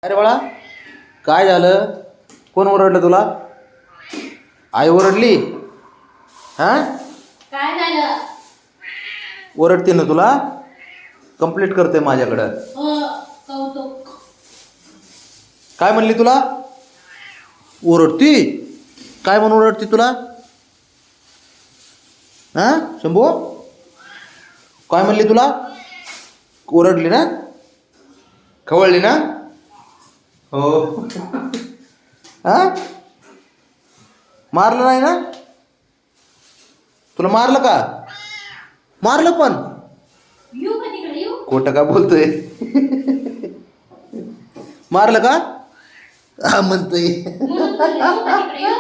अरे बाळा, काय झालं? कोण ओरडलं तुला? आई ओरडली? हा, काय झालं? ओरडते ना तुला? कंप्लीट करते माझ्याकडं. कौतुक. काय म्हणली तुला? ओरडती? काय म्हणून ओरडती तुला? हा शंभू, काय म्हणली तुला? ओरडली ना? खवळली ना? हो. हा, मारलं नाही ना? तुला मारलं का? मारलं पण? येऊ का तिकडे येऊ? खोटं का बोलतोय? मारलं का? हा म्हणतोय. म्हणून बोलले, येऊ का तिकडे येऊ?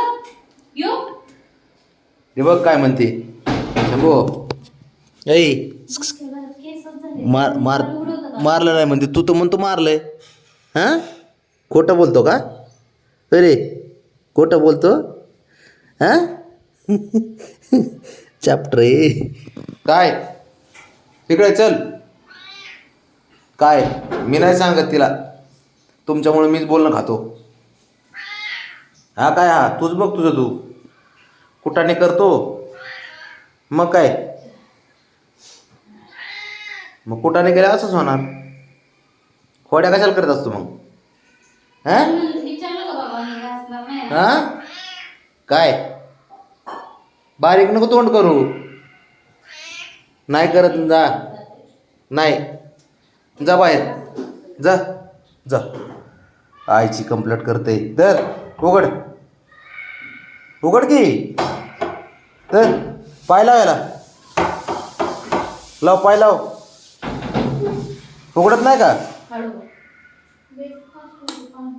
येऊ? हे बघ काय म्हणते शंभू. ऐ, केसच झाले. मार मार उडवतं का? मारलं नाही म्हणते. तू तर म्हणतो मारलंय. हां, खोटं बोलतो का? अरे खोटं बोलतो? हां. चॅप्टर रे. काय तिकडे चल. काय मी नाही सांगत तिला, तुमच्यामुळे मीच बोलणं खातो. हा काय, हा तूच बघ तुझं तू कुठाने करतो. मग काय, मग कुठाने केलं असंच होणार. खोड्या कशाला करत असतो मग? हा विचारलं का बाबा मी घासणार नाही ना? हा, काय बारीक नको तोंड करू. नाही करत जा. नाही जा बाहेर, जा जा. आईची कंप्लेंट करते. तर उघड उघड की. तर पाय लाव याला, लाव पाय लाव. उघडत नाही का? हळू.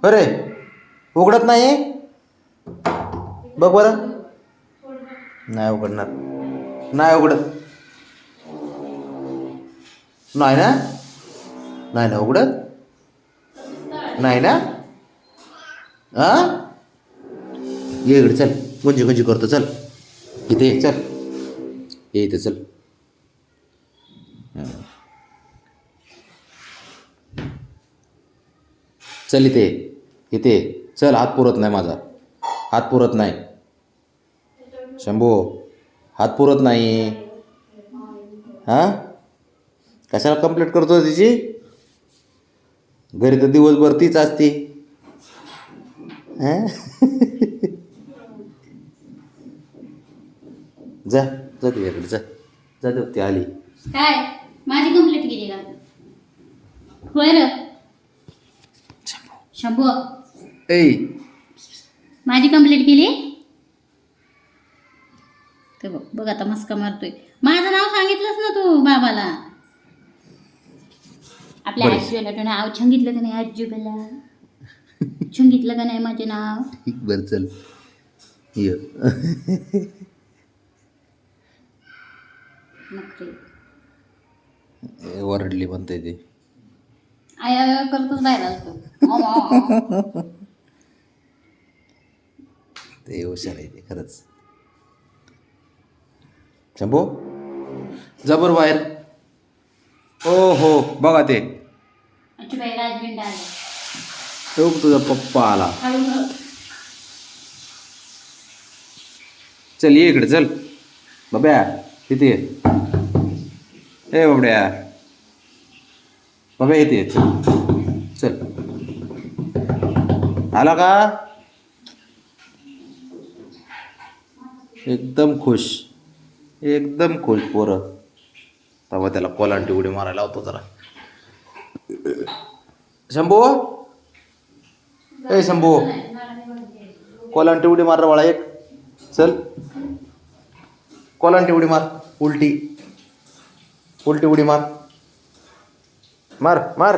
अरे उघडत नाही. बघ बरं. नाही उघडणार. नाही उघडत. नाही ना? नाही ना उघडत? नाही ना? हा, ये इकडे चल. गुंजी गुंजी करतो. चल इथे ये, चल ये इथे चल. चल इथे इथे चल. हात पुरत नाही माझा, हात पुरत नाही. शंभू हात पुरत नाही. हां, कशाला कंप्लीट करतो तिची? घरी तर दिवसभर तीच असते. हां. जा जा तिच्याकडे जा. जा ती आली. काय माझी कंप्लीट केली का? होय र शंभू, ऐ, माझी कंप्लीट केली? ते बघ बघ आता मस्का मारतोय. माझं नाव सांगितलंच ना तू बाबाला. आपल्या बरं. आजीला तू नाव सांगितलं का नाही? आजीला सांगितलं का नाही माझे नाव? बरं चल ये. नखरे. ओरडली म्हणते ती. आय करतोच बाहेर आलतो. ते हुशार आहे ते खरंच. शंभू जा बरं बाहेर. ओ हो बघा ते बाई राजबिंड आले. तो तुझा पप्पा आला. हळू. चल ये इकडे चल. बाब्या तिथे ये. ए बाबड्या, बाब्या इथे ये. चल चल. आला का? एकदम खुश, एकदम खुश पोरं. तेव्हा त्याला कोलांटी उडी मारायला होतो जरा. शंभू, ए शंभू, कोलांटी उडी मार रे बाळा एक. चल कोलांटी उडी मार. उलटी उलटी उडी मार. मार मार.